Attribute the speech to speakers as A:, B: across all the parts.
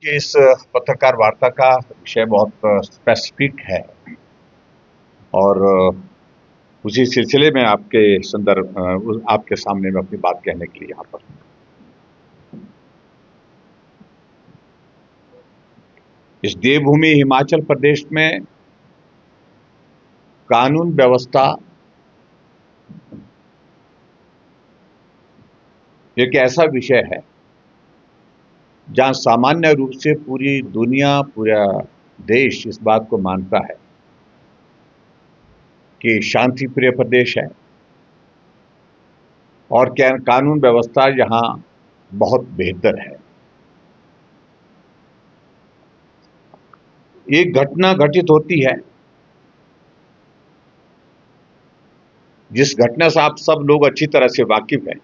A: कि इस पत्रकार वार्ता का विषय बहुत स्पेसिफिक है और उसी सिलसिले में आपके सामने में अपनी बात कहने के लिए यहाँ पर। इस देवभूमि हिमाचल प्रदेश में कानून व्यवस्था एक ऐसा विषय है जहां सामान्य रूप से पूरी दुनिया, पूरा देश इस बात को मानता है कि शांति प्रिय प्रदेश है और कानून व्यवस्था यहां बहुत बेहतर है। एक घटना घटित होती है जिस घटना से आप सब लोग अच्छी तरह से वाकिफ हैं।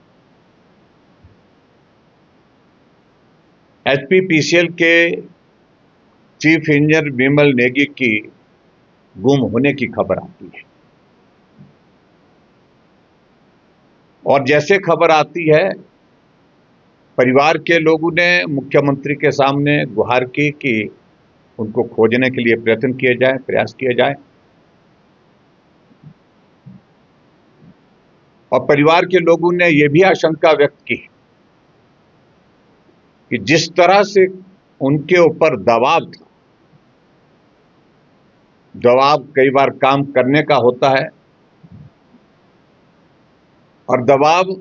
A: एचपीपीसीएल के चीफ इंजीनियर विमल नेगी की गुम होने की खबर आती है और जैसे खबर आती है परिवार के लोगों ने मुख्यमंत्री के सामने गुहार की कि उनको खोजने के लिए प्रयत्न किए जाए, प्रयास किए जाए। और परिवार के लोगों ने यह भी आशंका व्यक्त की कि जिस तरह से उनके ऊपर दबाव था, दबाव कई बार काम करने का होता है और दबाव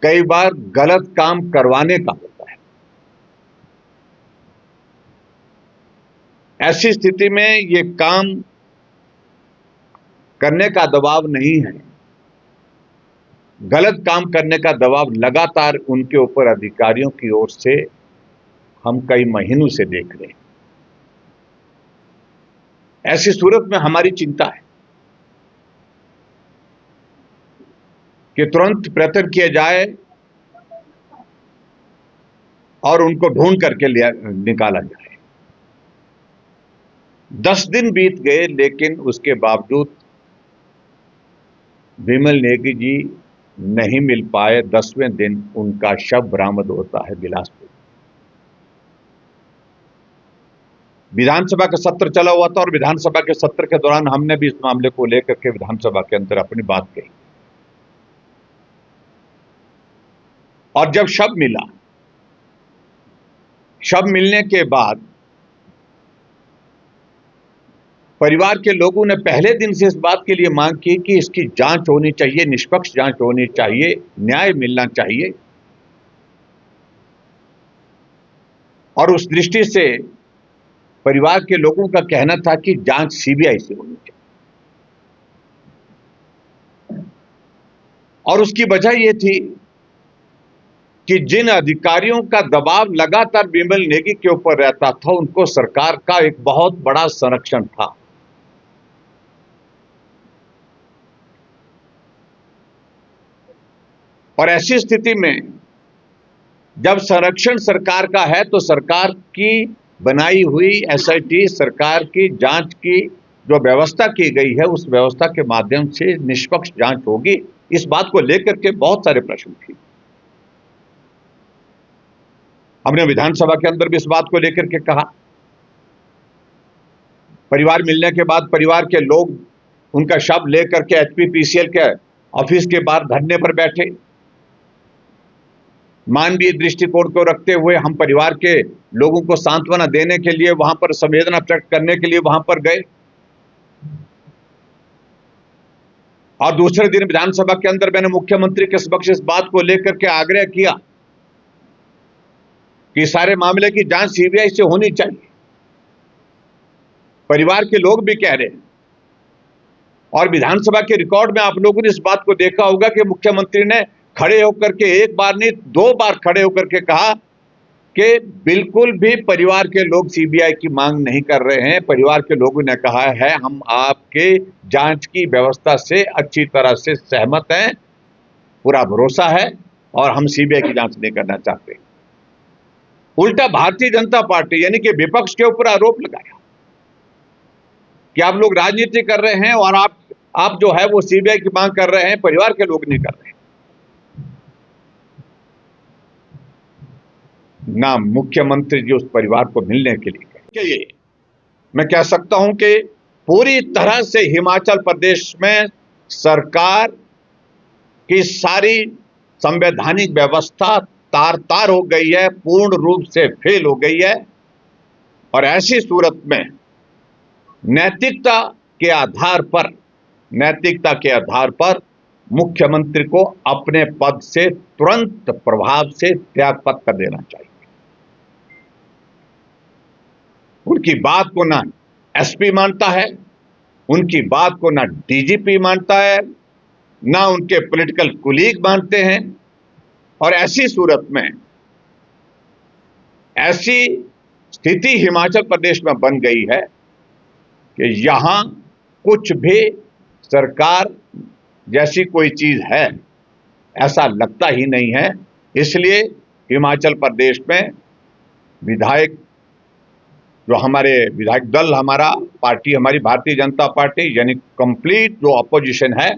A: कई बार गलत काम करवाने का होता है। ऐसी स्थिति में ये काम करने का दबाव नहीं है, गलत काम करने का दबाव लगातार उनके ऊपर अधिकारियों की ओर से हम कई महीनों से देख रहे हैं। ऐसी सूरत में हमारी चिंता है कि तुरंत प्रयत्न किया जाए और उनको ढूंढ करके निकाला जाए। 10 दिन बीत गए लेकिन उसके बावजूद विमल नेगी जी नहीं मिल पाए। 10वें दिन उनका शव बरामद होता है बिलासपुर। विधानसभा का सत्र चला हुआ था और विधानसभा के सत्र के दौरान हमने भी इस मामले को लेकर के विधानसभा के अंदर अपनी बात कही और जब शव मिला, शव मिलने के बाद परिवार के लोगों ने पहले दिन से इस बात के लिए मांग की कि इसकी जांच होनी चाहिए, निष्पक्ष जांच होनी चाहिए, न्याय मिलना चाहिए। और उस दृष्टि से परिवार के लोगों का कहना था कि जांच सीबीआई से होनी चाहिए। और उसकी वजह यह थी कि जिन अधिकारियों का दबाव लगातार विमल नेगी के ऊपर रहता था उनको सरकार का एक बहुत बड़ा संरक्षण था। और ऐसी स्थिति में जब संरक्षण सरकार का है तो सरकार की बनाई हुई एसआईटी, सरकार की जांच की जो व्यवस्था की गई है उस व्यवस्था के माध्यम से निष्पक्ष जांच होगी। इस बात को लेकर के बहुत सारे प्रश्न थे। हमने विधानसभा के अंदर भी इस बात को लेकर के कहा। परिवार मिलने के बाद परिवार के लोग उनका शव लेकर के एचपीपीसीएल के ऑफिस के बाहर धरने पर बैठे। मानवीय दृष्टिकोण को रखते हुए हम परिवार के लोगों को सांत्वना देने के लिए वहां पर संवेदना प्रकट करने के लिए वहां पर गए। और दूसरे दिन विधानसभा के अंदर मैंने मुख्यमंत्री के समक्ष इस बात को लेकर के आग्रह किया कि सारे मामले की जांच सीबीआई से होनी चाहिए। परिवार के लोग भी कह रहे हैं और विधानसभा के रिकॉर्ड में आप लोगों ने इस बात को देखा होगा कि मुख्यमंत्री ने खड़े होकर के एक बार नहीं 2 बार खड़े होकर के कहा कि बिल्कुल भी परिवार के लोग सीबीआई की मांग नहीं कर रहे हैं। परिवार के लोगों ने कहा है हम आपके जांच की व्यवस्था से अच्छी तरह से सहमत हैं, पूरा भरोसा है और हम सीबीआई की जांच नहीं करना चाहते। उल्टा भारतीय जनता पार्टी यानी कि विपक्ष के ऊपर आरोप लगाया कि आप लोग राजनीति कर रहे हैं और आप जो है वो सीबीआई की मांग कर रहे हैं, परिवार के लोग नहीं कर रहे हैं। ना मुख्यमंत्री जी उस परिवार को मिलने के लिए गए। ये मैं कह सकता हूं कि पूरी तरह से हिमाचल प्रदेश में सरकार की सारी संवैधानिक व्यवस्था तार तार हो गई है, पूर्ण रूप से फेल हो गई है। और ऐसी सूरत में नैतिकता के आधार पर मुख्यमंत्री को अपने पद से तुरंत प्रभाव से त्यागपत्र कर देना चाहिए। उनकी बात को ना एसपी मानता है, उनकी बात को ना डीजीपी मानता है, ना उनके पॉलिटिकल कुलीग मानते हैं। और ऐसी सूरत में ऐसी स्थिति हिमाचल प्रदेश में बन गई है कि यहां कुछ भी सरकार जैसी कोई चीज है ऐसा लगता ही नहीं है। इसलिए हिमाचल प्रदेश में विधायक जो हमारे विधायक दल, हमारा पार्टी, हमारी भारतीय जनता पार्टी यानी कंप्लीट जो अपोजिशन है,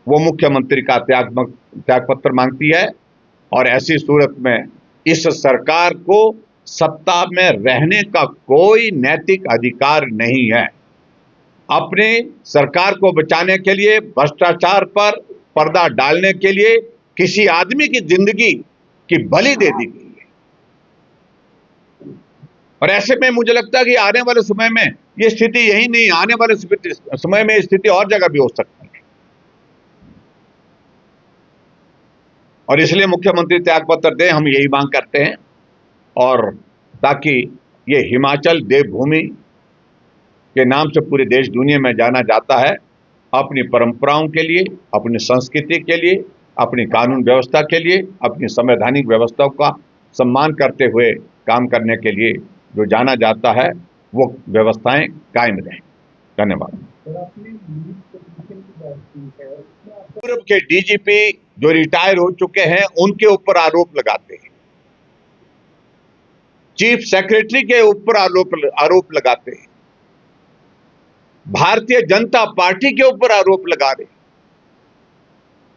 A: वो मुख्यमंत्री का त्यागपत्र मांगती है। और ऐसी सूरत में इस सरकार को सत्ता में रहने का कोई नैतिक अधिकार नहीं है। अपने सरकार को बचाने के लिए भ्रष्टाचार पर पर्दा डालने के लिए किसी आदमी की जिंदगी की बलि दे दी गई है। और ऐसे में मुझे लगता है कि आने वाले समय में ये स्थिति यही नहीं, आने वाले समय में स्थिति और जगह भी हो सकती है। और इसलिए मुख्यमंत्री त्यागपत्र दें, हम यही मांग करते हैं। और ताकि ये हिमाचल देवभूमि के नाम से पूरे देश दुनिया में जाना जाता है, अपनी परंपराओं के लिए, अपनी संस्कृति के लिए, अपनी कानून व्यवस्था के लिए, अपनी संवैधानिक व्यवस्थाओं का सम्मान करते हुए काम करने के लिए जो जाना जाता है, वो व्यवस्थाएं कायम रहें। धन्यवाद। पूर्व के डीजीपी जो रिटायर हो चुके हैं उनके ऊपर आरोप लगाते हैं, चीफ सेक्रेटरी के ऊपर आरोप लगाते हैं, भारतीय जनता पार्टी के ऊपर आरोप लगा रहे।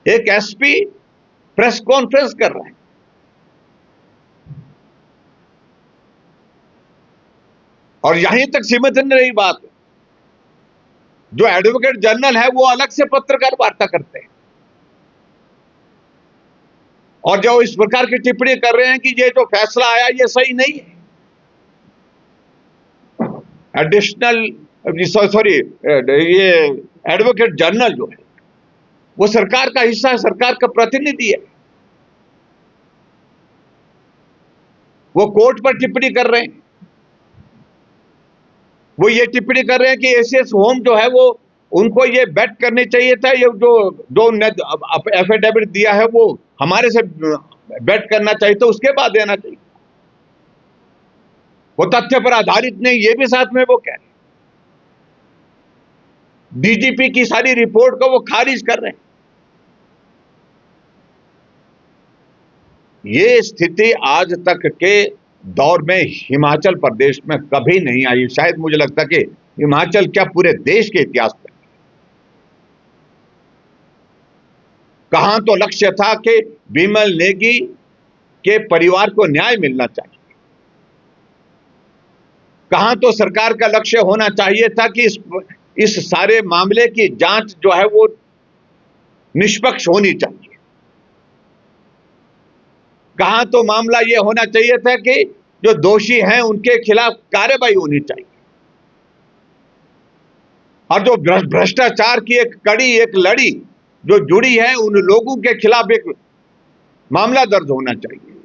A: एक एसपी प्रेस कॉन्फ्रेंस कर रहे हैं। और यहीं तक सीमित नहीं रही बात, जो एडवोकेट जनरल है वो अलग से पत्रकार वार्ता करते हैं और जो इस प्रकार की टिप्पणी कर रहे हैं कि ये जो फैसला आया ये सही नहीं है। ये एडवोकेट जनरल जो है वो सरकार का हिस्सा है, सरकार का प्रतिनिधि है। वो कोर्ट पर टिप्पणी कर रहे हैं, वो ये टिप्पणी कर रहे हैं कि एसीएस होम जो है वो उनको ये बेट करनी चाहिए था, ये जो एफिडेविट दिया है वो हमारे से बेट करना चाहिए था, उसके बाद देना चाहिए, वो तथ्य पर आधारित नहीं, ये भी साथ में वो कह रहे हैं। डीजीपी की सारी रिपोर्ट को वो खारिज कर रहे हैं। ये स्थिति आज तक के दौर में हिमाचल प्रदेश में कभी नहीं आई। शायद मुझे लगता कि हिमाचल क्या पूरे देश के इतिहास में। कहां तो लक्ष्य था कि विमल नेगी के परिवार को न्याय मिलना चाहिए, कहां तो सरकार का लक्ष्य होना चाहिए था कि इस सारे मामले की जांच जो है वो निष्पक्ष होनी चाहिए, कहां तो मामला यह होना चाहिए था कि जो दोषी हैं उनके खिलाफ कार्रवाई होनी चाहिए, और जो भ्रष्टाचार की एक कड़ी, एक लड़ी जो जुड़ी है उन लोगों के खिलाफ एक मामला दर्ज होना चाहिए।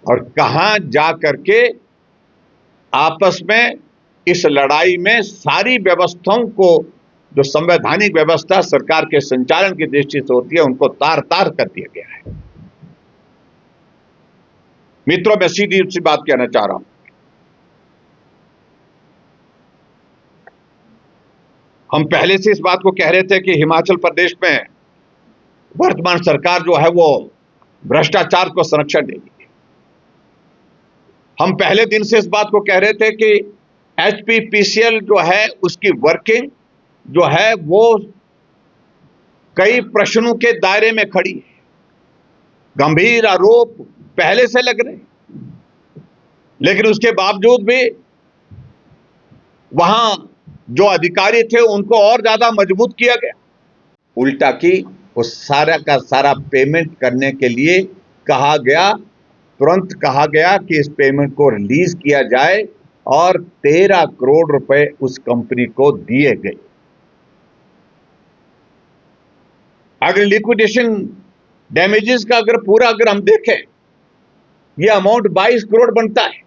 A: और कहां जाकर के आपस में इस लड़ाई में सारी व्यवस्थाओं को, जो संवैधानिक व्यवस्था सरकार के संचालन की दृष्टि से होती है, उनको तार तार कर दिया गया है। मित्रों, मैं सीधी सी बात कहना चाह रहा हूं, हम पहले से इस बात को कह रहे थे कि हिमाचल प्रदेश में वर्तमान सरकार जो है वो भ्रष्टाचार को संरक्षण देगी। हम पहले दिन से इस बात को कह रहे थे कि एचपीपीसीएल जो है उसकी वर्किंग जो है वो कई प्रश्नों के दायरे में खड़ी है। गंभीर आरोप पहले से लग रहे हैं। लेकिन उसके बावजूद भी वहां जो अधिकारी थे उनको और ज्यादा मजबूत किया गया। उल्टा की उस सारा का सारा पेमेंट करने के लिए कहा गया, तुरंत कहा गया कि इस पेमेंट को रिलीज किया जाए और 13 करोड़ रुपए उस कंपनी को दिए गए। अगर लिक्विडेशन डैमेजेस का अगर हम देखें, यह अमाउंट 22 करोड़ बनता है।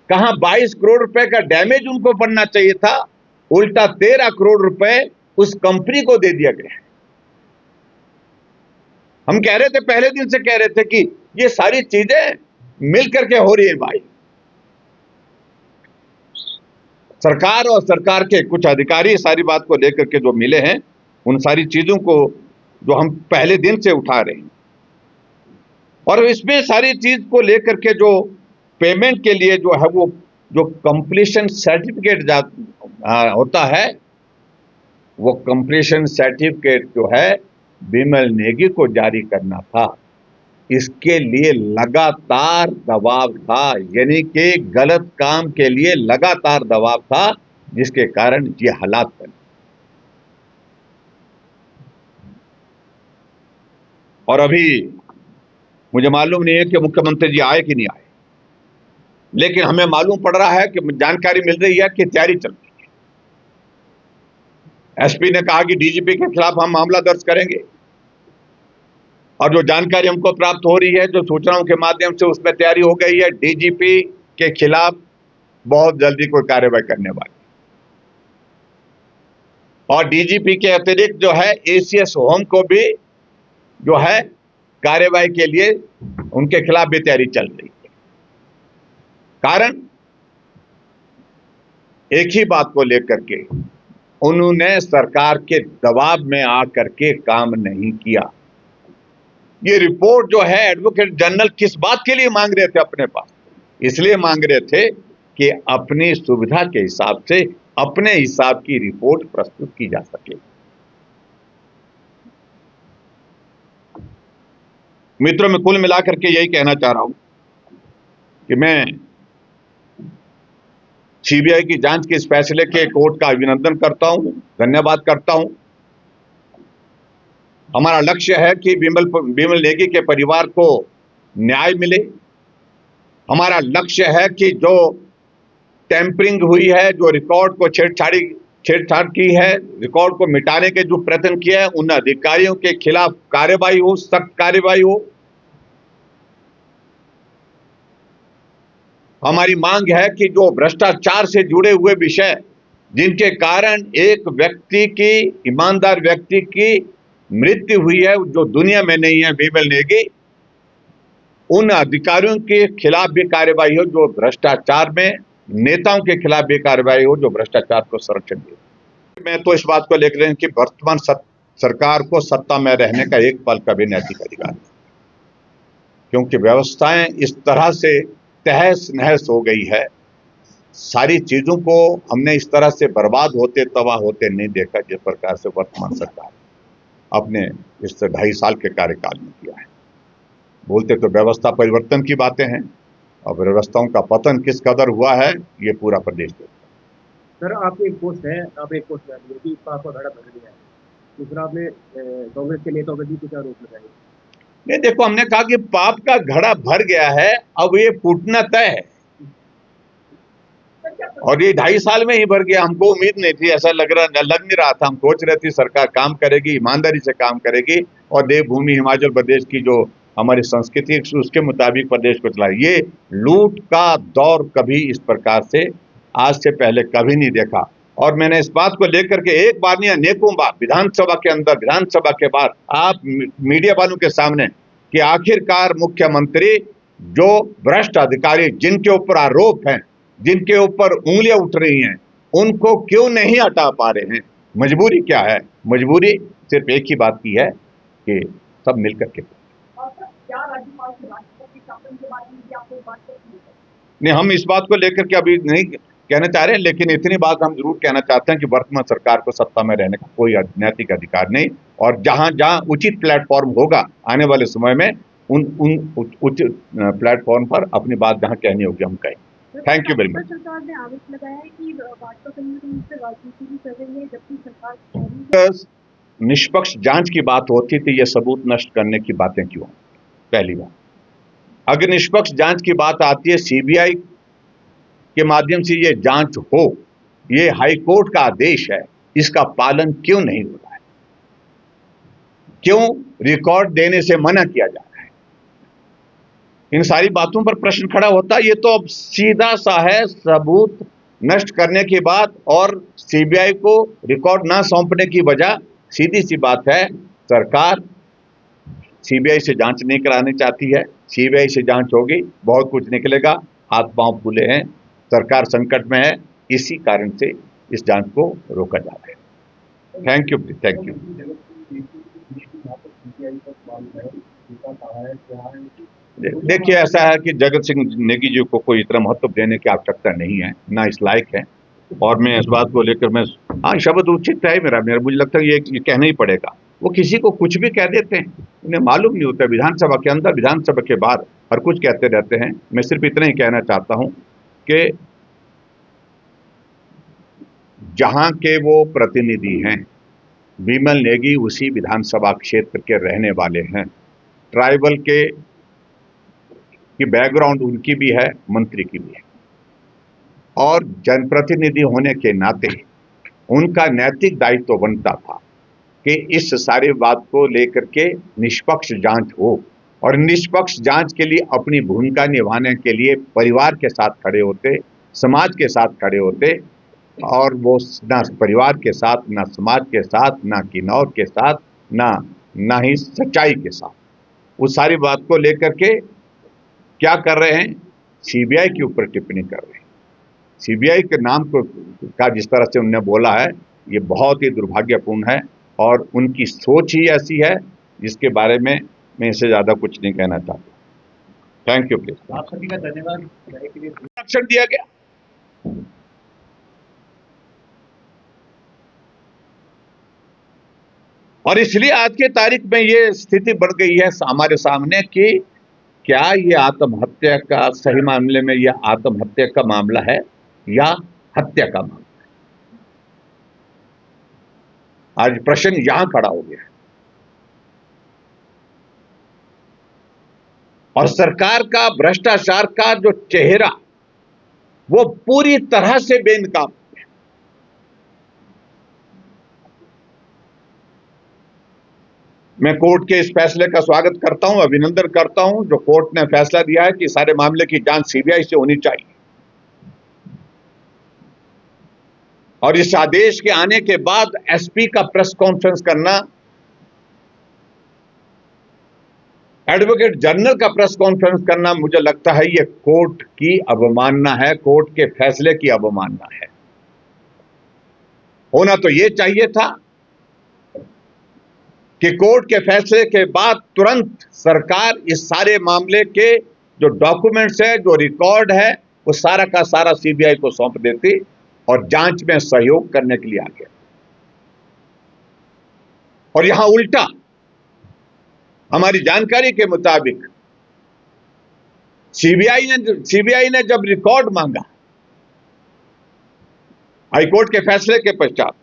A: कहां 22 करोड़ रुपए का डैमेज उनको बनना चाहिए था, उल्टा 13 करोड़ रुपए उस कंपनी को दे दिया गया। हम कह रहे थे, पहले दिन से कह रहे थे कि ये सारी चीजें मिलकर के हो रही है भाई। सरकार और सरकार के कुछ अधिकारी सारी बात को लेकर के जो मिले हैं, उन सारी चीजों को जो हम पहले दिन से उठा रहे हैं, और इसमें सारी चीज को लेकर के जो पेमेंट के लिए जो है वो जो कंप्लीशन सर्टिफिकेट होता है, वो कंप्लीशन सर्टिफिकेट जो है बिमल नेगी को जारी करना था। इसके लिए लगातार दबाव था, यानी कि गलत काम के लिए लगातार दबाव था, जिसके कारण ये हालात बने। और अभी मुझे मालूम नहीं है कि मुख्यमंत्री जी आए कि नहीं आए, लेकिन हमें मालूम पड़ रहा है कि जानकारी मिल रही है कि तैयारी चल रही है। एसपी ने कहा कि डीजीपी के खिलाफ हम मामला दर्ज करेंगे, और जो जानकारी हमको प्राप्त हो रही है, जो सूचनाओं के माध्यम से, उसमें तैयारी हो गई है। डीजीपी के खिलाफ बहुत जल्दी कोई कार्रवाई करने वाली, और डीजीपी के अतिरिक्त जो है एसीएस होम को भी जो है कार्रवाई के लिए उनके खिलाफ भी तैयारी चल रही है। कारण एक ही बात को लेकर के, उन्होंने सरकार के दबाव में आकर के काम नहीं किया। ये रिपोर्ट जो है एडवोकेट जनरल किस बात के लिए मांग रहे थे अपने पास? इसलिए मांग रहे थे कि अपनी सुविधा के हिसाब से अपने हिसाब की रिपोर्ट प्रस्तुत की जा सके। मित्रों, मैं कुल मिलाकर के यही कहना चाह रहा हूं कि मैं सीबीआई की जांच के इस फैसले के कोर्ट का अभिनंदन करता हूं, धन्यवाद करता हूं। हमारा लक्ष्य है कि बिमल नेगी के परिवार को न्याय मिले। हमारा लक्ष्य है कि जो टेम्परिंग हुई है, जो रिकॉर्ड को छेड़छाड़ की है, रिकॉर्ड को मिटाने के जो प्रयत्न किए हैं, उन अधिकारियों के खिलाफ कार्रवाई हो, सख्त कार्रवाई हो। हमारी मांग है कि जो भ्रष्टाचार से जुड़े हुए विषय, जिनके कारण एक व्यक्ति की, ईमानदार व्यक्ति की मृत्यु हुई है, जो दुनिया में नहीं है, बिमल नेगी, उन अधिकारियों के खिलाफ भी कार्रवाई हो जो भ्रष्टाचार में, नेताओं के खिलाफ भी कार्रवाई हो जो भ्रष्टाचार को संरक्षण दे। मैं तो इस बात को लेकर कि वर्तमान सरकार को सत्ता में रहने का एक पल का भी नैतिक अधिकार नहीं, क्योंकि व्यवस्थाएं इस तरह से तहस नहस हो गई है। सारी चीजों को हमने इस तरह से बर्बाद होते, तबाह होते नहीं देखा जिस प्रकार से वर्तमान सरकार अपने इस 2.5 साल के कार्यकाल में किया है। बोलते तो व्यवस्था परिवर्तन की बातें हैं, और व्यवस्थाओं का पतन किस कदर हुआ है ये पूरा प्रदेश देखता है।
B: सर, आपकी एक पोस्ट है, आप एक पोस्ट डाली है कि पाप का घड़ा भर गया है। दूसरा, आपने कांग्रेस के नेताओं पर भी कुछ आरोप लगाए।
A: नहीं, देखो, हमने कहा कि पाप का घड़ा भर गया है, अब ये फूटना तय है, और ये 2.5 साल में ही भर गया। हमको उम्मीद नहीं थी, ऐसा लग नहीं रहा था। हम सोच रहे थे सरकार काम करेगी, ईमानदारी से काम करेगी, और देवभूमि हिमाचल प्रदेश की जो हमारी संस्कृति उसके मुताबिक प्रदेश को चलाए। ये लूट का दौर कभी इस प्रकार से आज से पहले कभी नहीं देखा। और मैंने इस बात को लेकर के एक बार नहीं, अनेकों बार विधानसभा के अंदर, विधानसभा के बाद, आप मीडिया वालों के सामने, कि आखिरकार मुख्यमंत्री जो भ्रष्ट अधिकारी जिनके ऊपर आरोप हैं, जिनके ऊपर उंगलियां उठ रही हैं, उनको क्यों नहीं हटा पा रहे हैं? मजबूरी क्या है? मजबूरी सिर्फ एक ही बात की है कि सब मिलकर के। नहीं, हम इस बात को लेकर के अभी नहीं कहना चाह रहे हैं, लेकिन इतनी बात हम जरूर कहना चाहते हैं कि वर्तमान सरकार को सत्ता में रहने का कोई नैतिक अधिकार नहीं, और जहां जहां उचित प्लेटफॉर्म होगा आने वाले समय में, उन उच्च प्लेटफॉर्म पर अपनी बात जहां कहनी होगी हम कहें। Thank you very much.
C: सरकार ने आरोप लगाया है कि भाजपा कहीं से राजनीति भी कर रही है, जबकि सरकार
A: निष्पक्ष जांच की बात होती तो ये सबूत नष्ट करने की बातें क्यों? पहली बात, अगर निष्पक्ष जांच की बात आती है, सीबीआई के माध्यम से ये जांच हो, ये हाई कोर्ट का आदेश है, इसका पालन क्यों नहीं हो रहा है? क्यों रिकॉर्ड देने से मना किया जा रहा है? इन सारी बातों पर प्रश्न खड़ा होता है। ये तो अब सीधा सा है, सबूत नष्ट करने की बात और सीबीआई को रिकॉर्ड ना सौंपने की वजह सीधी सी बात है, सरकार सीबीआई से जांच नहीं करानी चाहती है। सीबीआई से जांच होगी, बहुत कुछ निकलेगा, हाथ पांव फूले हैं, सरकार संकट में है, इसी कारण से इस जांच को रोका जा रहा है। Thank you, thank you. देखिए, ऐसा है कि जगत सिंह नेगी जी को कोई इतना महत्व देने की आवश्यकता नहीं है, ना इस लायक है, और मैं इस बात को लेकर मैं शब्द उचित है मेरा मुझे लगता है ये कहना ही पड़ेगा। वो किसी को कुछ भी कह देते हैं, उन्हें मालूम नहीं होता, विधानसभा के अंदर विधानसभा के बाहर हर कुछ कहते रहते हैं। मैं सिर्फ इतना ही कहना चाहता हूं कि जहां के वो प्रतिनिधि हैं, विमल नेगी उसी विधानसभा क्षेत्र के रहने वाले हैं, ट्राइबल के की बैकग्राउंड उनकी भी है, मंत्री की भी है, और जनप्रतिनिधि होने के नाते उनका नैतिक दायित्व बनता था कि इस सारे बात को लेकर के निष्पक्ष जांच हो, और निष्पक्ष जांच के लिए अपनी भूमिका निभाने के लिए परिवार के साथ खड़े होते, समाज के साथ खड़े होते, और वो ना परिवार के साथ, ना समाज के साथ, ना किन्नौर के साथ, ना ही सच्चाई के साथ, उस सारी बात को लेकर के क्या कर रहे हैं, सीबीआई के ऊपर टिप्पणी कर रहे हैं। सीबीआई के नाम को का जिस तरह से उन्होंने बोला है, ये बहुत ही दुर्भाग्यपूर्ण है, और उनकी सोच ही ऐसी है जिसके बारे में मैं इससे ज्यादा कुछ नहीं कहना चाहता। Thank you. प्लीज,
B: आप सभी का धन्यवाद।
A: आरक्षण दिया गया, और इसलिए आज के तारीख में ये स्थिति बढ़ गई है हमारे सामने कि क्या ये आत्महत्या का, सही मामले में यह आत्महत्या का मामला है या हत्या का मामला है? आज प्रश्न यहां खड़ा हो गया है, और सरकार का भ्रष्टाचार का जो चेहरा वो पूरी तरह से बेनकाब है। मैं कोर्ट के इस फैसले का स्वागत करता हूं, अभिनंदन करता हूं, जो कोर्ट ने फैसला दिया है कि सारे मामले की जांच सीबीआई से होनी चाहिए, और इस आदेश के आने के बाद एसपी का प्रेस कॉन्फ्रेंस करना, एडवोकेट जनरल का प्रेस कॉन्फ्रेंस करना, मुझे लगता है यह कोर्ट की अवमानना है, कोर्ट के फैसले की अवमानना है। होना तो यह चाहिए था कि कोर्ट के फैसले के बाद तुरंत सरकार इस सारे मामले के जो डॉक्यूमेंट्स है, जो रिकॉर्ड है, वो सारा का सारा सीबीआई को सौंप देती और जांच में सहयोग करने के लिए आ गया। और यहां उल्टा, हमारी जानकारी के मुताबिक सीबीआई ने जब रिकॉर्ड मांगा हाईकोर्ट के फैसले के पश्चात,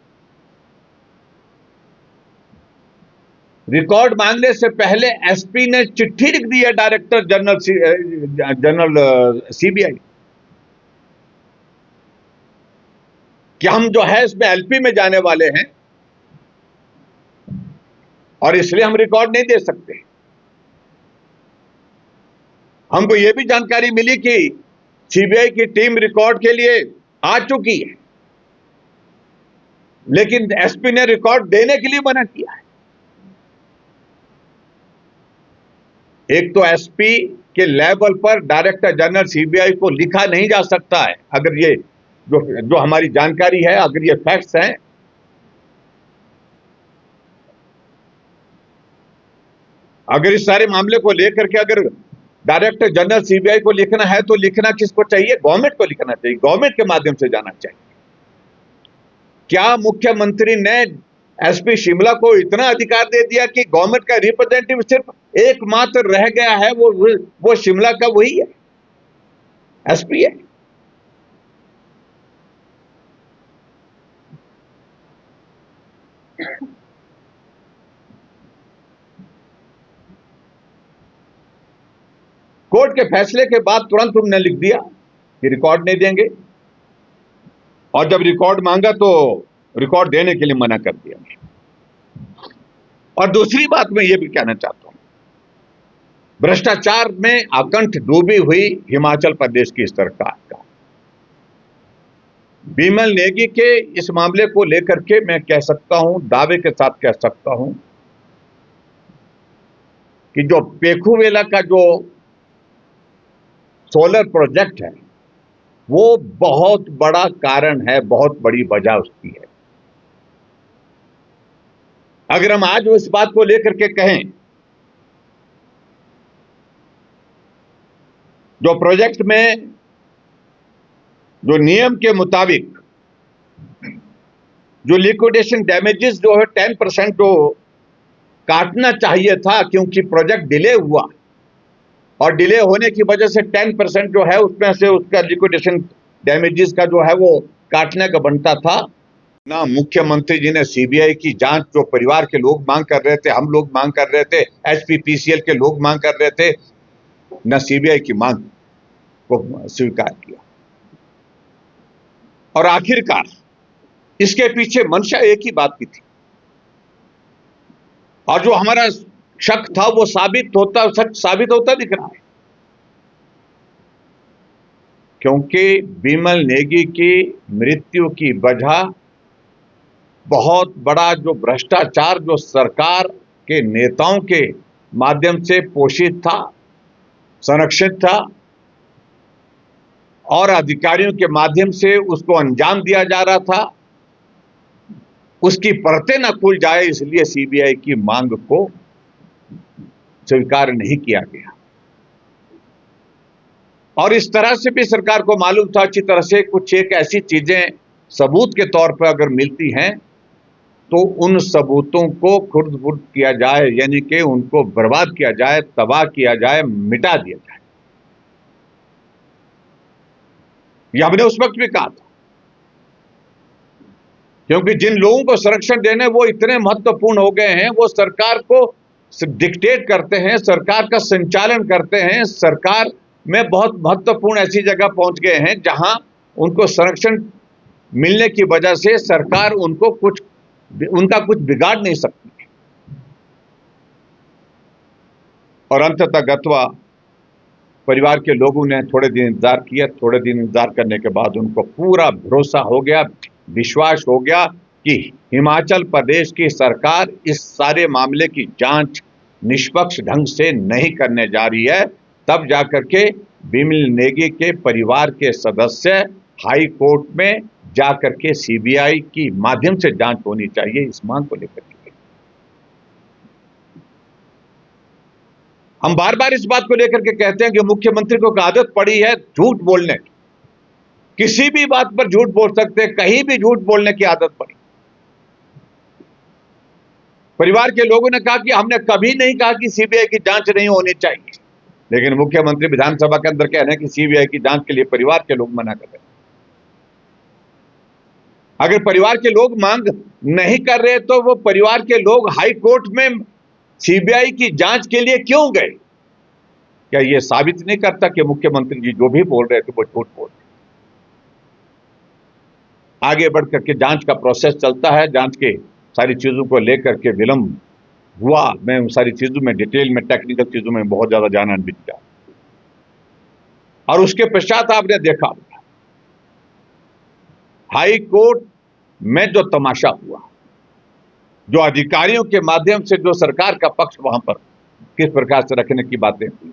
A: रिकॉर्ड मांगने से पहले एसपी ने चिट्ठी लिख दी है डायरेक्टर जनरल सीबीआई कि हम जो है इसमें एलपी में जाने वाले हैं और इसलिए हम रिकॉर्ड नहीं दे सकते। हमको यह भी जानकारी मिली कि सीबीआई की टीम रिकॉर्ड के लिए आ चुकी है, लेकिन एसपी ने रिकॉर्ड देने के लिए मना किया है। एक तो एसपी के लेवल पर डायरेक्टर जनरल सीबीआई को लिखा नहीं जा सकता है, अगर ये जो हमारी जानकारी है, अगर ये फैक्ट्स हैं, अगर इस सारे मामले को लेकर के अगर डायरेक्टर जनरल सीबीआई को लिखना है तो लिखना किसको चाहिए? गवर्नमेंट को लिखना चाहिए, गवर्नमेंट के माध्यम से जाना चाहिए। क्या मुख्यमंत्री ने एसपी शिमला को इतना अधिकार दे दिया कि गवर्नमेंट का रिप्रेजेंटेटिव सिर्फ एकमात्र रह गया है वो शिमला का वही है, एसपी है। कोर्ट के फैसले के बाद तुरंत उन्होंने लिख दिया कि रिकॉर्ड नहीं देंगे, और जब रिकॉर्ड मांगा तो रिकॉर्ड देने के लिए मना कर दिया। और दूसरी बात मैं ये भी कहना चाहता हूं, भ्रष्टाचार में अकंठ डूबी हुई हिमाचल प्रदेश की सरकार का बिमल नेगी के इस मामले को लेकर के मैं कह सकता हूं, दावे के साथ कह सकता हूं कि जो पेखुवेला का जो सोलर प्रोजेक्ट है वो बहुत बड़ा कारण है, बहुत बड़ी वजह उसकी है। अगर हम आज इस बात को लेकर के कहें, जो प्रोजेक्ट में जो नियम के मुताबिक जो लिक्विडेशन डैमेजेस जो है 10% जो काटना चाहिए था, क्योंकि प्रोजेक्ट डिले हुआ और डिले होने की वजह से 10% जो है उसमें से उसका लिक्विडेशन डैमेजेस का जो है वो काटने का बनता था ना। मुख्यमंत्री जी ने सीबीआई की जांच जो परिवार के लोग मांग कर रहे थे, हम लोग मांग कर रहे थे, एसपीपीसीएल के लोग मांग कर रहे थे, न सीबीआई की मांग को स्वीकार किया। और आखिरकार इसके पीछे मंशा एक ही बात की थी, और जो हमारा शक था वो सच साबित होता दिख रहा है, क्योंकि बिमल नेगी की मृत्यु की वजह बहुत बड़ा जो भ्रष्टाचार जो सरकार के नेताओं के माध्यम से पोषित था, संरक्षित था, और अधिकारियों के माध्यम से उसको अंजाम दिया जा रहा था, उसकी परतें न खुल जाए, इसलिए सीबीआई की मांग को स्वीकार नहीं किया गया। और इस तरह से भी सरकार को मालूम था अच्छी तरह से, कुछ एक ऐसी चीजें सबूत के तौर पर अगर मिलती हैं तो उन सबूतों को खुर्द-बुर्द किया जाए, यानी कि उनको बर्बाद किया जाए, तबाह किया जाए, मिटा दिया जाए। यह हमने उस वक्त भी कहा था, क्योंकि जिन लोगों को संरक्षण देने वो इतने महत्वपूर्ण हो गए हैं, वो सरकार को डिक्टेट करते हैं, सरकार का संचालन करते हैं, सरकार में बहुत महत्वपूर्ण ऐसी जगह पहुंच गए हैं जहां उनको संरक्षण मिलने की वजह से सरकार उनका कुछ बिगाड़ नहीं सकती। और अंततः गत्वा परिवार के लोगों ने थोड़े दिन इंतजार किया, थोड़े दिन इंतजार करने के बाद उनको पूरा भरोसा हो गया, विश्वास हो गया कि हिमाचल प्रदेश की सरकार इस सारे मामले की जांच निष्पक्ष ढंग से नहीं करने जा रही है। तब जाकर के बिमल नेगी के परिवार के सदस्य हाई कोर्ट में जाकर के सीबीआई की माध्यम से जांच होनी चाहिए, इस मांग को लेकर के हम बार बार इस बात को लेकर के कहते हैं कि मुख्यमंत्री को आदत पड़ी है झूठ बोलने की, किसी भी बात पर झूठ बोल सकते हैं, कहीं भी झूठ बोलने की आदत पड़ी। परिवार के लोगों ने कहा कि हमने कभी नहीं कहा कि सीबीआई की जांच नहीं होनी चाहिए, लेकिन मुख्यमंत्री विधानसभा के अंदर कह रहे हैं कि सीबीआई की जांच के लिए परिवार के लोग मना कर रहे हैं। अगर परिवार के लोग मांग नहीं कर रहे तो वो परिवार के लोग हाई कोर्ट में सीबीआई की जांच के लिए क्यों गए? क्या ये साबित नहीं करता कि मुख्यमंत्री जी जो भी बोल रहे थे वो झूठ बोल रहे? आगे बढ़ करके जांच का प्रोसेस चलता है, जांच के सारी चीजों को लेकर के विलंब हुआ। मैं उन सारी चीजों में डिटेल में, टेक्निकल चीजों में बहुत ज्यादा जाना नहीं चाहता। और उसके पश्चात आपने देखा हाई कोर्ट में जो तमाशा हुआ, जो अधिकारियों के माध्यम से जो सरकार का पक्ष वहां पर किस प्रकार से रखने की बातें हुई,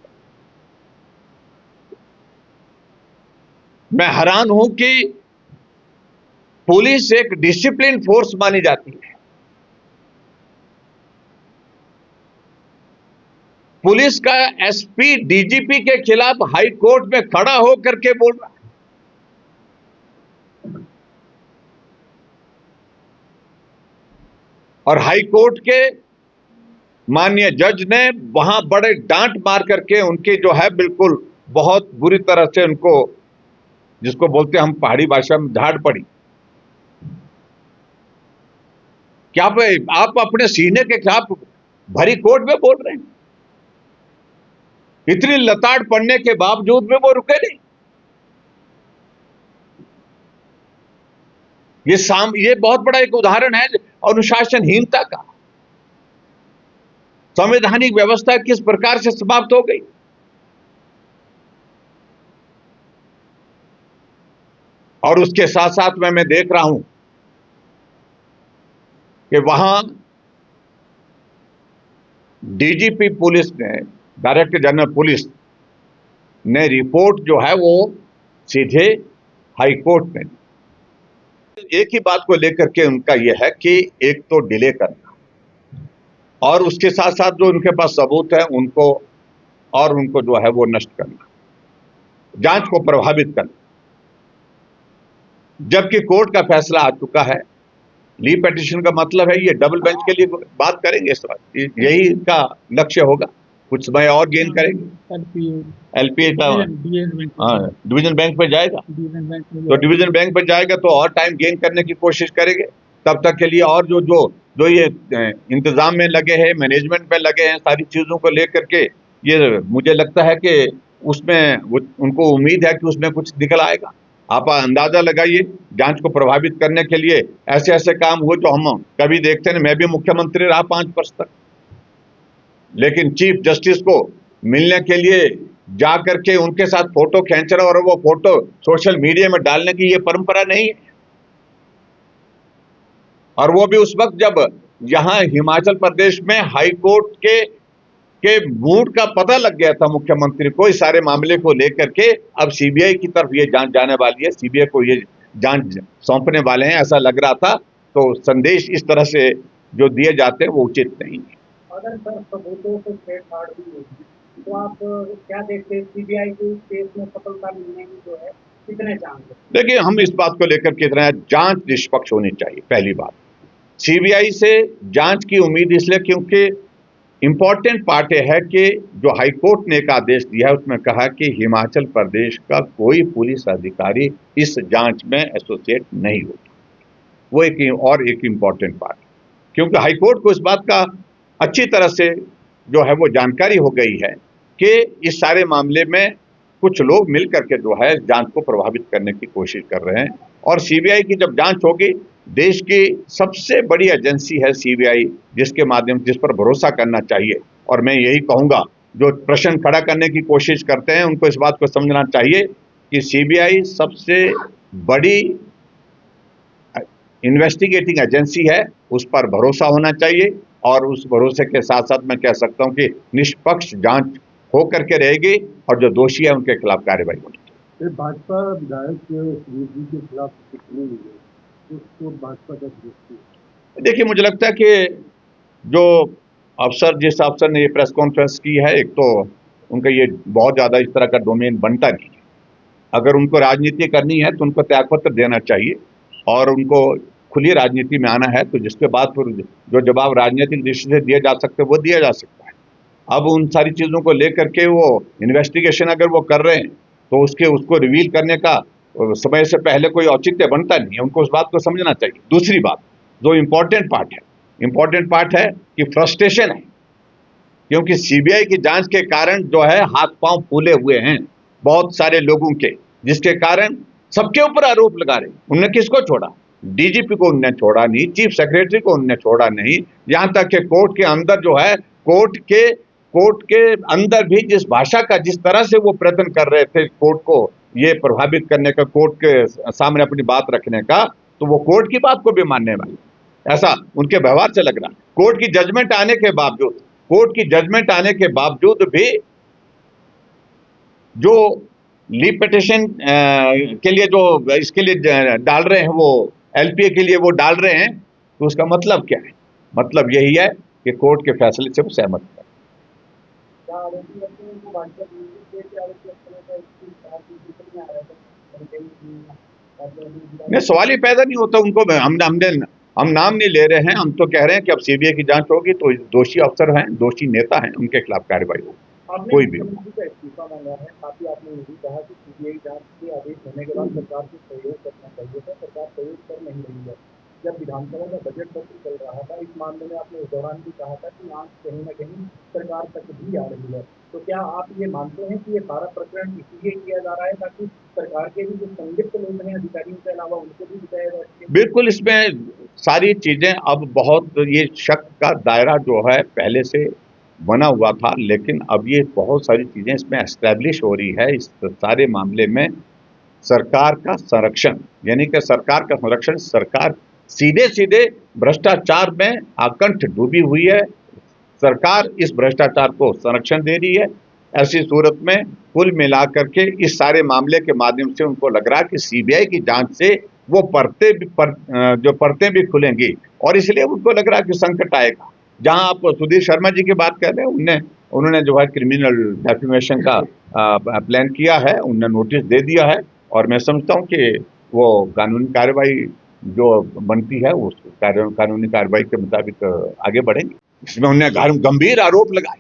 A: मैं हैरान हूं कि पुलिस एक डिसिप्लिन फोर्स मानी जाती है, पुलिस का एसपी डीजीपी के खिलाफ हाई कोर्ट में खड़ा होकर के बोल रहा है। और हाई कोर्ट के माननीय जज ने वहां बड़े डांट मार करके उनकी जो है बिल्कुल बहुत बुरी तरह से उनको, जिसको बोलते हैं हम पहाड़ी भाषा में, झाड़ पड़ी। क्या आप अपने सीने के खिलाफ भरी कोर्ट में बोल रहे हैं? इतनी लताड़ पड़ने के बावजूद में वो रुके नहीं। ये बहुत बड़ा एक उदाहरण है अनुशासनहीनता का। संवैधानिक व्यवस्था किस प्रकार से समाप्त हो गई। और उसके साथ साथ मैं देख रहा हूं कि वहां डीजीपी पुलिस ने, डायरेक्टर जनरल पुलिस ने रिपोर्ट जो है वो सीधे हाई कोर्ट में, एक ही बात को लेकर के उनका यह है कि एक तो डिले करना और उसके साथ साथ जो उनके पास सबूत है उनको जो है वो नष्ट करना, जांच को प्रभावित करना। जबकि कोर्ट का फैसला आ चुका है। लीव पिटीशन का मतलब है ये डबल बेंच के लिए बात करेंगे इस बात, यही इनका लक्ष्य होगा। कुछ समय और गेन करेंगे। एलपीए का डिवीजन बैंक पे जाएगा, तो डिवीजन बैंक पे जाएगा तो और टाइम गेन करने की कोशिश करेंगे। तब तक के लिए और जो ये इंतजाम में लगे हैं, मैनेजमेंट में लगे हैं, सारी चीजों को लेकर के, ये मुझे लगता है कि उसमें उनको उम्मीद है कि उसमें कुछ निकल आएगा। आप अंदाजा लगाइए, जांच को प्रभावित करने के लिए ऐसे ऐसे काम हुए जो हम कभी देखते हैं। मैं भी मुख्यमंत्री रहा 5 वर्ष तक, लेकिन चीफ जस्टिस को मिलने के लिए जाकर के उनके साथ फोटो खींचना और वो फोटो सोशल मीडिया में डालने की ये परंपरा नहीं है। और वो भी उस वक्त जब यहां हिमाचल प्रदेश में हाई कोर्ट के मूड का पता लग गया था मुख्यमंत्री को इस सारे मामले को लेकर के। अब सीबीआई की तरफ ये जांच जाने वाली है, सीबीआई को ये जांच सौंपने वाले हैं, ऐसा लग रहा था। तो संदेश इस तरह से जो दिए जाते हैं वो उचित नहीं है।
B: अगर सर सबूतों से छेड़छाड़ भी होगी तो आप क्या देखते हैं सीबीआई को इस केस में सफलता मिलने की जो है कितने चांस है?
A: देखिए, हम इस बात को लेकर के इतना, जांच निष्पक्ष होनी चाहिए। पहली बात, सीबीआई से जांच की उम्मीद इसलिए क्योंकि इंपॉर्टेंट पार्ट यह है कि जो हाई कोर्ट ने एक आदेश दिया है उसमें कहा कि हिमाचल प्रदेश का कोई पुलिस अधिकारी इस जांच में एसोसिएट नहीं होगा। वो एक इंपॉर्टेंट पार्ट, क्योंकि हाई कोर्ट को इस बात का अच्छी तरह से जो है वो जानकारी हो गई है कि इस सारे मामले में कुछ लोग मिल करके जो है जांच को प्रभावित करने की कोशिश कर रहे हैं। और सीबीआई की जब जांच होगी, देश की सबसे बड़ी एजेंसी है सीबीआई, जिसके माध्यम जिस पर भरोसा करना चाहिए। और मैं यही कहूंगा, जो प्रश्न खड़ा करने की कोशिश करते हैं उनको इस बात को समझना चाहिए कि सीबीआई सबसे बड़ी इन्वेस्टिगेटिंग एजेंसी है, उस पर भरोसा होना चाहिए। और उस भरोसे के साथ साथ मैं कह सकता हूं कि निष्पक्ष जांच हो करके रहेगी और जो दोषी है उनके खिलाफ कार्रवाई होनी चाहिए।
B: भाजपा विधायक सुनील जी के खिलाफ टिप्पणी हुई है, उसको भाजपा का देखती है?
A: देखिए, मुझे लगता है कि जो जिस अफसर ने ये प्रेस कॉन्फ्रेंस की है, एक तो उनका ये बहुत ज्यादा इस तरह का डोमेन बनता नहीं है। अगर उनको राजनीति करनी है तो उनको त्यागपत्र देना चाहिए और उनको खुली राजनीति में आना है, तो जिसके बाद फिर जो जवाब राजनीतिक दृष्टि से दिए जा सकते हैं वो दिया जा सकता है। अब उन सारी चीजों को लेकर के वो इन्वेस्टिगेशन अगर वो कर रहे हैं तो उसको रिवील करने का समय से पहले कोई औचित्य बनता नहीं है। उनको उस बात को समझना चाहिए। दूसरी बात, जो इंपॉर्टेंट पार्ट है कि फ्रस्ट्रेशन है, क्योंकि सीबीआई की जांच के कारण जो है हाथ पांव फूले हुए हैं बहुत सारे लोगों के, जिसके कारण सबके ऊपर आरोप लगा रहे हैं। उन्होंने किसको छोड़ा? डीजीपी को उन्होंने छोड़ा नहीं, चीफ सेक्रेटरी को उन्होंने छोड़ा नहीं, यहां तक कि कोर्ट के अंदर जो है, कोर्ट के अंदर भी जिस भाषा का, जिस तरह से वो प्रयत्न कर रहे थे कोर्ट को ये प्रभावित करने का, कोर्ट के सामने अपनी बात रखने का, तो वो कोर्ट की बात को भी मानने वाले, ऐसा उनके व्यवहार से लग रहा है। कोर्ट की जजमेंट आने के बावजूद भी जो लीव पिटीशन के लिए जो इसके लिए डाल रहे हैं, वो एलपीए के लिए वो डाल रहे हैं, तो उसका मतलब क्या है? मतलब यही है कि कोर्ट के फैसले से वो सहमत है। नहीं, सवाल ही पैदा नहीं होता। उनको हमने हम नाम नहीं ले रहे हैं, हम तो कह रहे हैं कि अब सीबीआई की जांच होगी तो दोषी अफसर हैं, दोषी नेता हैं, उनके खिलाफ कार्रवाई होगी,
B: आपने
A: कोई भी हो।
B: मुख्यमंत्री का इस्तीफा मांगा है, साथ ही आपने ये भी कहा कि सीबीआई जांच के आदेश होने के बाद सरकार को सहयोग करना चाहिए था, सरकार सहयोग कर नहीं रही है। जब विधानसभा का बजट सत्र चल रहा था, इस मामले में आपने उस दौरान भी कहा था कि आंच कहीं न कहीं सरकार तक भी आ रही है। तो क्या आप ये मानते हैं कि ये सारा प्रकरण इसलिए किया जा रहा है ताकि सरकार के भी जो संलिप्त लोग हैं अधिकारियों के अलावा उनको भी बचाया जा सके?
A: बिल्कुल, इसमें सारी चीजें अब बहुत, ये शक का दायरा जो है पहले से बना हुआ था, लेकिन अब ये बहुत सारी चीजें इसमें एस्टैब्लिश हो रही है। इस सारे मामले में सरकार का संरक्षण, यानी कि सरकार का संरक्षण, सरकार सीधे सीधे भ्रष्टाचार में आकंठ डूबी हुई है, सरकार इस भ्रष्टाचार को संरक्षण दे रही है। ऐसी सूरत में कुल मिलाकर के इस सारे मामले के माध्यम से उनको लग रहा है कि सीबीआई की जांच से वो जो परतें भी खुलेंगी, और इसलिए उनको लग रहा है कि संकट आएगा। जहां आप सुधीर शर्मा जी की बात कर रहे हैं, उन्होंने जो है क्रिमिनल डेफेमेशन का प्लान किया है, उन्होंने नोटिस दे दिया है, और मैं समझता हूं कि वो कानूनी कार्रवाई जो बनती है उस कानूनी कार्रवाई के मुताबिक आगे बढ़ेंगे। इसमें उन्होंने गंभीर आरोप लगाए,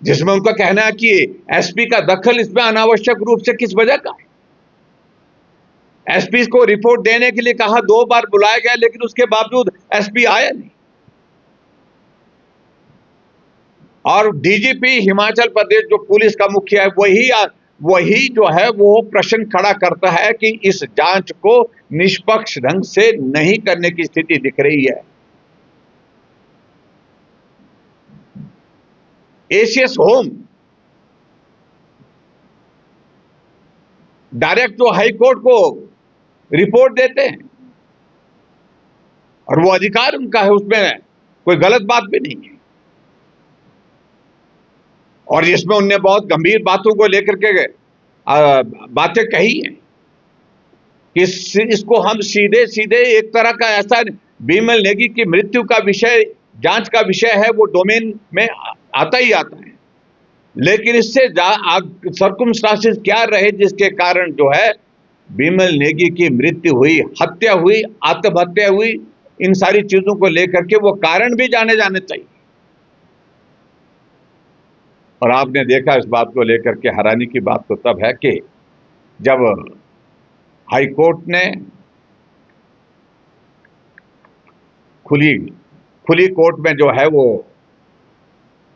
A: जिसमें उनका कहना है कि एसपी का दखल इसमें अनावश्यक रूप से किस वजह का है। एसपी को रिपोर्ट देने के लिए कहा, 2 बार बुलाया गया, लेकिन उसके बावजूद एसपी आया नहीं। और डीजीपी हिमाचल प्रदेश जो पुलिस का मुखिया है, वही जो है वो प्रश्न खड़ा करता है कि इस जांच को निष्पक्ष ढंग से नहीं करने की स्थिति दिख रही है। एसीएस होम डायरेक्ट जो हाई कोर्ट को रिपोर्ट देते हैं, और वो अधिकार उनका है, उसमें कोई गलत बात भी नहीं है। और इसमें उनने बहुत गंभीर बातों को लेकर के बातें कही हैं कि इसको हम सीधे सीधे एक तरह का ऐसा, बिमल नेगी की मृत्यु का विषय, जांच का विषय है, वो डोमेन में आता ही आता है, लेकिन इससे सर्कमस्टांसेस क्या रहे जिसके कारण जो है बिमल नेगी की मृत्यु हुई, हत्या हुई, आत्महत्या हुई, इन सारी चीजों को लेकर के वो कारण भी जाने चाहिए। और आपने देखा इस बात को लेकर के हैरानी की बात तो तब है कि जब हाई कोर्ट ने खुली कोर्ट में जो है वो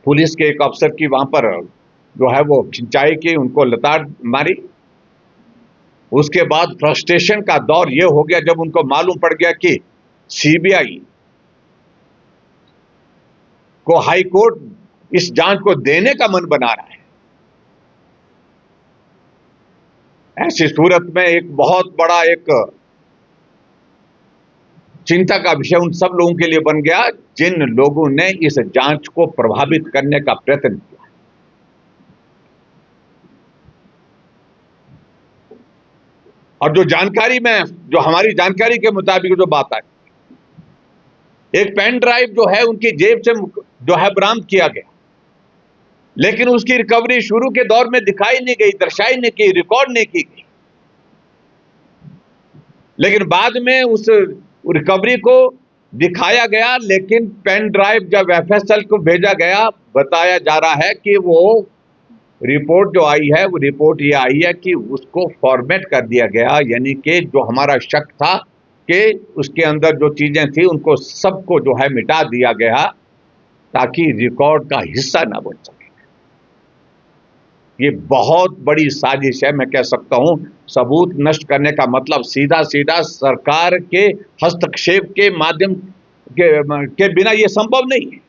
A: पुलिस के एक अफसर की वहां पर जो है वो खिंचाई की, उनको लताड़ मारी। उसके बाद फ्रस्ट्रेशन का दौर ये हो गया जब उनको मालूम पड़ गया कि सीबीआई को हाई कोर्ट इस जांच को देने का मन बना रहा है। ऐसी सूरत में एक बहुत बड़ा एक चिंता का विषय उन सब लोगों के लिए बन गया जिन लोगों ने इस जांच को प्रभावित करने का प्रयत्न किया। और जो जानकारी में, जो हमारी जानकारी के मुताबिक जो बात आई, एक पेन ड्राइव जो है उनकी जेब से जो है बरामद किया गया, लेकिन उसकी रिकवरी शुरू के दौर में दिखाई नहीं गई, दर्शाई नहीं की, रिकॉर्ड नहीं की गई। लेकिन बाद में उस रिकवरी को दिखाया गया, लेकिन पेन ड्राइव जब एफएसएल को भेजा गया, बताया जा रहा है कि वो रिपोर्ट जो आई है, वो रिपोर्ट ये आई है कि उसको फॉर्मेट कर दिया गया, यानी कि जो हमारा शक था कि उसके अंदर जो चीजें थी उनको सबको जो है मिटा दिया गया ताकि रिकॉर्ड का हिस्सा ना बन सके। ये बहुत बड़ी साजिश है, मैं कह सकता हूं। सबूत नष्ट करने का मतलब सीधा सीधा सरकार के हस्तक्षेप के माध्यम के बिना ये संभव नहीं है।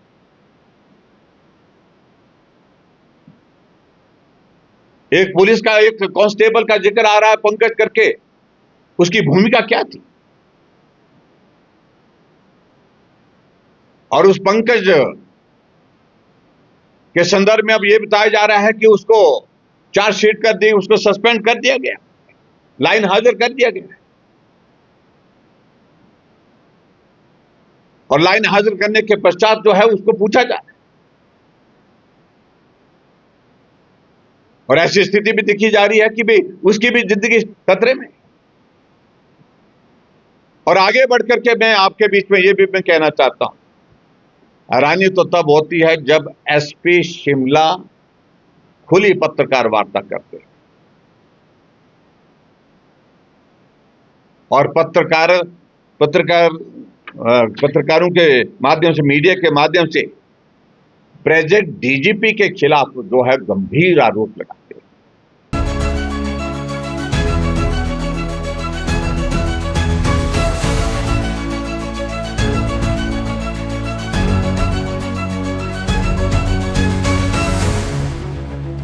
A: एक पुलिस का एक कांस्टेबल का जिक्र आ रहा है पंकज करके, उसकी भूमिका क्या थी? और उस पंकज के संदर्भ में अब यह बताया जा रहा है कि उसको चार्जशीट कर दी, उसको सस्पेंड कर दिया गया, लाइन हाजिर कर दिया गया। और लाइन हाजिर करने के पश्चात जो है उसको पूछा जा रहा है, और ऐसी स्थिति भी दिखी जा रही है कि भी उसकी भी जिंदगी खतरे में। और आगे बढ़ करके मैं आपके बीच में ये भी मैं कहना चाहता हूं, हैरानी तो तब होती है जब एसपी शिमला खुली पत्रकार वार्ता करते हैं और पत्रकारों के माध्यम से, मीडिया के माध्यम से प्रेजेंट डीजीपी के खिलाफ जो है गंभीर आरोप लगा।